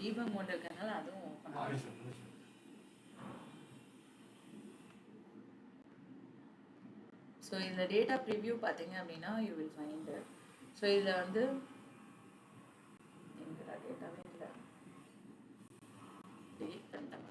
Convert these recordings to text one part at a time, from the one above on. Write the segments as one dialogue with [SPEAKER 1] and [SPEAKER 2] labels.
[SPEAKER 1] Debug mode இருக்கனால அதுவும் open ஆகும். ஸோ இந்த டேட்டா ப்ரிவ்யூ பார்த்தீங்க அப்படின்னா யூ வில் ஃபைண்ட். ஸோ இதில் வந்து எங்கடா டேட்டாவே இல்லை, டெலிட் பண்ணிட்டேன்.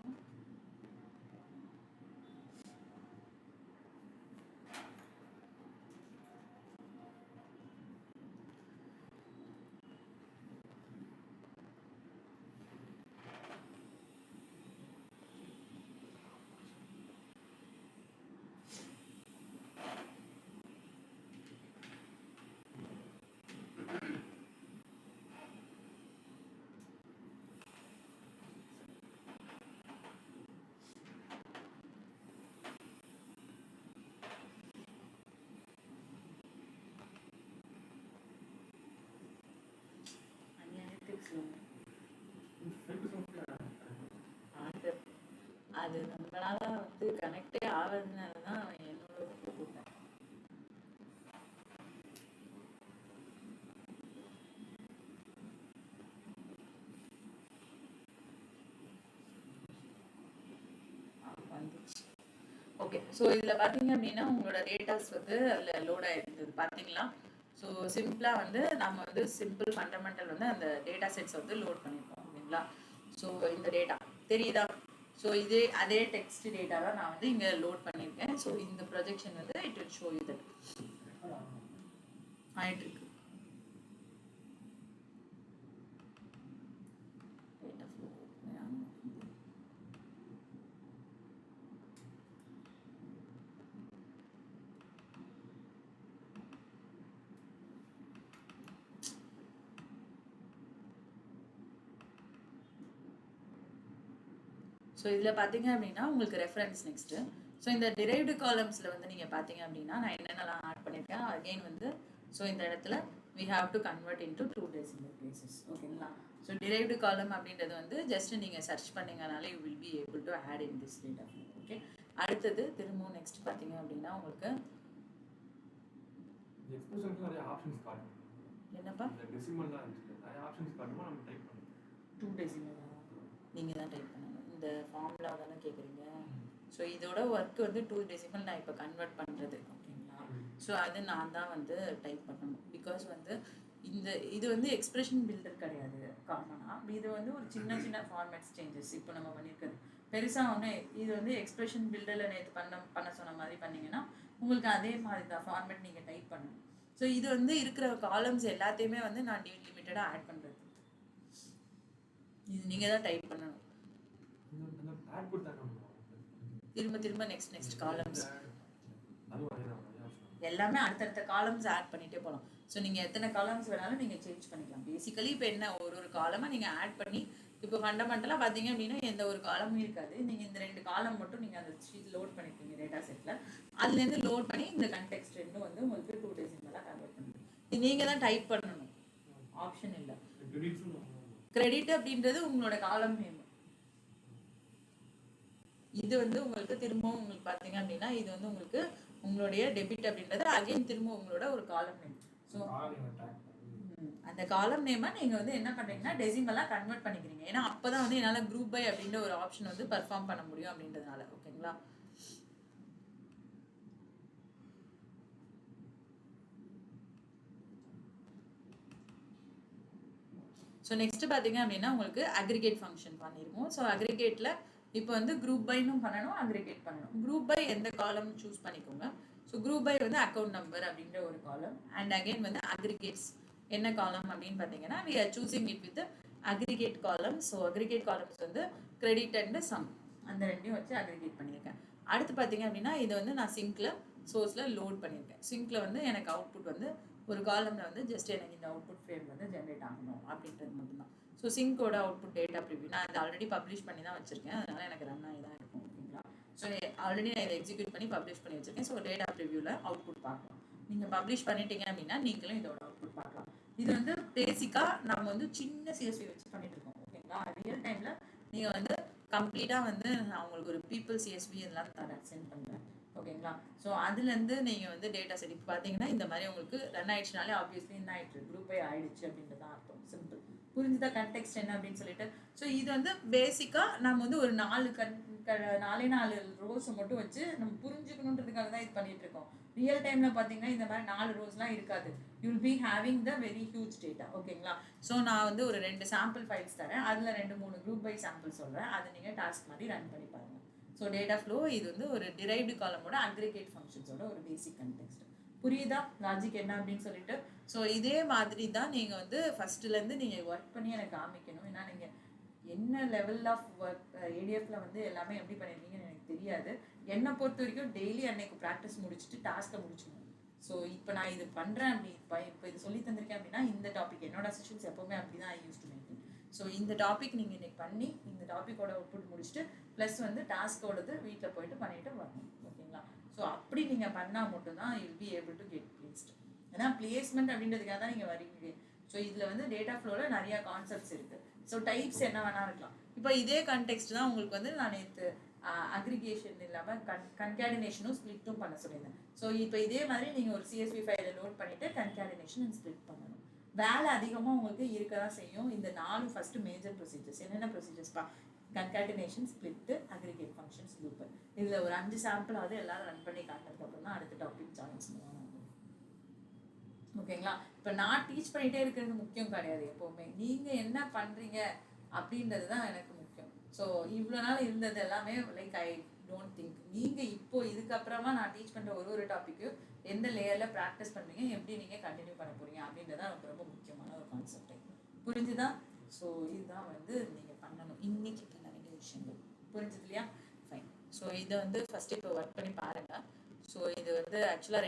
[SPEAKER 1] அது நம்மளால வந்து கனெக்டே ஆகிறதுனால தான் என்னோட கூப்பிட்டேன். வந்துச்சு. ஓகே, ஸோ இதில் பார்த்தீங்க அப்படின்னா உங்களோட டேட்டாஸ் வந்து அதில் லோட் ஆகிருந்தது பார்த்தீங்களா? ஸோ சிம்பிளாக வந்து நம்ம வந்து சிம்பிள் ஃபண்டமெண்டல் வந்து அந்த டேட்டா செட்ஸ் வந்து லோட் பண்ணியிருக்கோம் ஓகேங்களா? ஸோ இந்த டேட்டா தெரியுதா? ஸோ இதே அதே டெக்ஸ்ட் டேட்டா தான் நான் வந்து இங்கே லோட் பண்ணியிருக்கேன். ஸோ இந்த ப்ரொஜெக்ஷன் வந்து it will show you that ஆயிட்டு இருக்கு. ஸோ இதில் பார்த்தீங்க அப்படின்னா உங்களுக்கு ரெஃபரன்ஸ் நெக்ஸ்ட்டு. ஸோ இந்த டிரைவ்டு காலம்ஸில் வந்து நீங்கள் பார்த்தீங்க அப்படின்னா நான் என்னென்னலாம் ஆட் பண்ணியிருக்கேன் அகெயின் வந்து ஸோ இந்த இடத்துல we have to convert into 2 decimal places ஓகேங்களா? ஸோ டிரைவ்டு காலம் அப்படின்றது வந்து ஜஸ்ட் நீங்கள் சர்ச் பண்ணிங்கனாலே you will be able to add in this data. Okay, அடுத்தது திரும்பவும் நெக்ஸ்ட் பார்த்தீங்க அப்படின்னா உங்களுக்கு என்னப்பா 2 decimal நீங்கள் தான் டைப் பண்ணணும். இந்த ஃபார்முலா தானே கேட்குறீங்க. ஸோ இதோட ஒர்க் வந்து 2 decimal நான் இப்போ கன்வெர்ட் பண்ணுறது ஓகேங்களா? ஸோ அது நான் தான் வந்து டைப் பண்ணணும். பிகாஸ் வந்து இது வந்து எக்ஸ்பிரஷன் பில்டர் கிடையாது காமனாக. இது வந்து ஒரு சின்ன சின்ன ஃபார்மேட்ஸ் சேஞ்சஸ் இப்போ நம்ம பண்ணியிருக்கிறது பெருசாக ஒன்று. இது வந்து எக்ஸ்பிரஷன் பில்டரில் நேற்று பண்ண சொன்ன மாதிரி பண்ணிங்கன்னா உங்களுக்கு அதே மாதிரி தான் ஃபார்மேட் நீங்கள் டைப் பண்ணணும். ஸோ இது வந்து இருக்கிற காலம்ஸ் எல்லாத்தையுமே வந்து நான் லிமிட்டடாக ஆட் பண்ணுறது. இது நீங்கள் தான் டைப் பண்ணணும். திரும்ப நெக்ஸ்ட் காலம்ஸ் எல்லாமே அடுத்தடுத்த காலம்ஸ் ஆட் பண்ணிகிட்டே போகலாம். ஸோ நீங்கள் எத்தனை காலம்ஸ் வேணாலும் நீங்கள் சேஞ்ச் பண்ணிக்கலாம். பேசிக்கலி இப்போ என்ன ஒரு காலமாக நீங்கள் ஆட் பண்ணி இப்போ ஃபண்டமெண்டலாக பார்த்தீங்க அப்படின்னா எந்த ஒரு காலமும் இருக்காது. நீங்கள் இந்த 2 காலம் மட்டும் நீங்கள் அந்த ஷீட் லோட் பண்ணியிருக்கீங்க டேட்டா செட்டில். அதுலேருந்து லோட் பண்ணி இந்த கண்டெக்ஸ்ட் ரெண்டும் வந்து உங்களுக்கு 2 decimal கன்வெர்ட் பண்ணுறது. இது நீங்கள் தான் டைப் பண்ணணும், ஆப்ஷன் இல்லை. கிரெடிட் அப்படின்றது உங்களோட காலம் நேம். இது வந்து உங்களுக்கு திரும்பவும் உங்களுக்கு பார்த்தீங்க அப்படின்னா இது வந்து உங்களுக்கு உங்களுடைய டெபிட் அப்படின்றது அகைன் திரும்ப உங்களோட ஒரு காலம் நேம். ஸோ அந்த காலம் நேமை நீங்கள் வந்து என்ன பண்ணுறீங்கன்னா டெசிமலாக கன்வெர்ட் பண்ணிக்கிறீங்க. ஏன்னா அப்போ தான் வந்து என்னால் குரூப் பை அப்படின்ற ஒரு ஆப்ஷன் வந்து பர்ஃபார்ம் பண்ண முடியும் அப்படின்றதுனால ஓகேங்களா? ஸோ நெக்ஸ்ட் பார்த்தீங்க அப்படின்னா உங்களுக்கு அக்ரிகேட் ஃபங்க்ஷன் பண்ணியிருக்கோம். ஸோ அக்ரிகேட்டில் இப்போ வந்து குரூப் பைனும் பண்ணணும், அக்ரிகேட் பண்ணணும். குரூப் பை எந்த காலம் சூஸ் பண்ணிக்கோங்க. ஸோ குரூப் பை வந்து அக்கௌண்ட் நம்பர் அப்படின்ற ஒரு காலம். அண்ட் அகெயின் வந்து அக்ரிகேட்ஸ் என்ன காலம் அப்படின்னு பார்த்தீங்கன்னா we are choosing it with aggregate காலம். ஸோ அக்ரிகேட் காலம்ஸ் வந்து கிரெடிட் அண்ட் சம் அந்த ரெண்டையும் வச்சு அக்ரிகேட் பண்ணியிருக்கேன். அடுத்து பார்த்தீங்க அப்படின்னா இதை வந்து நான் சிங்கில் சோர்ஸில் லோட் பண்ணியிருக்கேன். சிங்கில் வந்து எனக்கு அவுட்புட் வந்து ஒரு காலமில் வந்து ஜஸ்ட் எனக்கு இந்த அவுட்புட் ஃப்ரேம் வந்து ஜென்ரேட் ஆகணும் அப்படின்றது மட்டும்தான். ஸோ சிங்கோட அவுட்புட் டேட்டா ப்ரிவ்யூ நான் இதை ஆல்ரெடி பப்ளிஷ் பண்ணி தான் வச்சுருக்கேன். அதனால் எனக்கு ரன் ஆகி தான் இருக்கும் ஓகேங்களா? ஸோ ஆல்ரெடி நான் இதை எக்ஸிக்யூட் பண்ணி பப்ளிஷ் பண்ணி வச்சுருக்கேன். ஸோ டேட்டா ப்ரிவ்யூவில் அவுட்புட் பார்க்கலாம். நீங்கள் பப்ளிஷ் பண்ணிட்டீங்க அப்படின்னா நீங்களும் இதோட அவுட்புட் பார்க்கலாம். இது வந்து பேசிக்காக நம்ம வந்து சின்ன சிஎஸ்வி வச்சு பண்ணிட்டு இருக்கோம் ஓகேங்களா? ரியல் டைமில் நீங்கள் வந்து கம்ப்ளீட்டாக வந்து நான் உங்களுக்கு ஒரு பீப்புள் சிஎஸ்வி இதெல்லாம் தரேன் சென்ட் பண்ணுறேன் ஓகேங்களா? ஸோ அதுலேருந்து நீங்கள் வந்து டேட்டா செட் இப்போ பார்த்தீங்கன்னா இந்த மாதிரி உங்களுக்கு ரன் ஆயிடுச்சுனாலே ஆப்வியஸ்லி என்ன ஆயிடுச்சு குரூப்பே ஆயிடுச்சு அப்படின்றது தான் அர்த்தம். சிம்பிள் புரிஞ்சுதா கண்டெக்ஸ்ட் என்ன அப்படின்னு சொல்லிட்டு. ஸோ இது வந்து பேசிக்காக நம்ம வந்து ஒரு 4 ரோஸை மட்டும் வச்சு நம்ம புரிஞ்சுக்கணுன்றதுக்காக தான் இது பண்ணிட்டு இருக்கோம். ரியல் டைமில் பார்த்தீங்கன்னா இந்த மாதிரி 4 ரோஸ்லாம் இருக்காது. You will be having the very huge data. ஓகேங்களா? ஸோ நான் வந்து ஒரு 2 சாம்பிள் ஃபைல்ஸ் தரேன். அதில் 2-3 குரூப் பை சாம்பிள் சொல்கிறேன். அதை நீங்கள் டாஸ்க் மாதிரி ரன் பண்ணி பாருங்கள். ஸோ டேட்டா ஃப்ளோ இது வந்து ஒரு டிரைவ்டு காலமோட அக்ரிகேட் ஃபங்க்ஷன்ஸோட ஒரு பேசிக் கண்டெக்ஸ்ட். புரியுதா லாஜிக் என்ன அப்படின்னு சொல்லிட்டு? ஸோ இதே மாதிரி தான் நீங்கள் வந்து ஃபஸ்ட்டுலேருந்து நீங்கள் ஒர்க் பண்ணி எனக்கு காமிக்கணும். ஏன்னா நீங்கள் என்ன லெவல் ஆஃப் ஒர்க் ஏடிஎஃப்ல வந்து எல்லாமே எப்படி பண்ணியிருக்கீங்கன்னு எனக்கு தெரியாது. என்னை பொறுத்த வரைக்கும் டெய்லி அன்னைக்கு ப்ராக்டிஸ் முடிச்சுட்டு டாஸ்க்கை முடிச்சுக்கணும். ஸோ இப்போ நான் இது பண்ணுறேன் அப்படி இப்போ இது சொல்லி தந்திருக்கேன் அப்படின்னா இந்த டாபிக் என்னோட செஷன்ஸ் எப்போவுமே அப்படி தான் ஐ யூஸ் டு மேக்கிங். ஸோ இந்த டாபிக் நீங்கள் இன்னைக்கு பண்ணி இந்த டாப்பிக்கோட அவுட்புட் முடிச்சுட்டு ப்ளஸ் வந்து டாஸ்கோடது வீட்டில் போயிட்டு பண்ணிட்டு வரணும். ஓகேங்களா? ஸோ அப்படி நீங்கள் பண்ணால் மட்டும்தான் you will be able to get placed. ஏன்னா பிளேஸ்மெண்ட் அப்படின்றதுக்காக தான் நீங்கள் வரீங்க. ஸோ இதில் வந்து டேட்டா ஃப்ளோவில் நிறையா கான்செப்ட்ஸ் இருக்குது. ஸோ டைப்ஸ் என்ன வேணா இருக்கலாம். இப்போ இதே கான்டெக்ஸ்ட் தான் உங்களுக்கு வந்து நான் நேற்று அக்ரிகேஷன் இல்லாமல் கன்கேடினேஷனும் ஸ்ப்ளிட்டும் பண்ண சொல்லியிருந்தேன். ஸோ இப்போ இதே மாதிரி நீங்கள் ஒரு CSV ஃபைலை லோட் பண்ணிவிட்டு கன்கேடினேஷன் அண்ட் ஸ்ப்ளிட் பண்ணணும். வேலை அதிகமாக உங்களுக்கு இருக்க தான் செய்யும். இந்த 4 ஃபஸ்ட்டு மேஜர் ப்ரொசீஜர்ஸ் என்னென்ன ப்ரொசீஜர்ஸ்ப்பா? கன்கேடினேஷன், ஸ்ப்ளிட்டு, அக்ரிகேட் ஃபங்க்ஷன்ஸ், லூப். இதில் ஒரு 5 சாம்பிளாவது எல்லாரும் ரன் பண்ணி காட்டுறதுக்கப்புறம் தான் அடுத்த டாபிக் ஜாயின்ஸ் பண்ணுவாங்க. ஓகேங்களா? இப்போ நான் டீச் பண்ணிகிட்டே இருக்கிறது முக்கியம் கிடையாது. எப்போவுமே நீங்கள் என்ன பண்ணுறீங்க அப்படின்றது தான் எனக்கு முக்கியம். ஸோ இவ்வளோ நாள் இருந்தது எல்லாமே லைக் ஐ டோன்ட் திங்க் நீங்கள் இப்போ இதுக்கப்புறமா நான் டீச் பண்ணுற ஒரு டாப்பிக்கும் எந்த லேயரில் ப்ராக்டிஸ் பண்ணுறீங்க, எப்படி நீங்கள் கண்டினியூ பண்ண போகிறீங்க அப்படின்றது தான் எனக்கு ரொம்ப முக்கியமான ஒரு கான்செப்ட். புரிஞ்சுதான்? ஸோ இதுதான் வந்து நீங்கள் பண்ணணும் இன்னைக்கு பண்ண வேண்டிய விஷயங்கள். புரிஞ்சுது இல்லையா? ஃபைன். ஸோ இதை வந்து ஃபஸ்ட்டு இப்போ ஒர்க் பண்ணி பாருங்கள். ஸோ இது வந்து ஆக்சுவலாக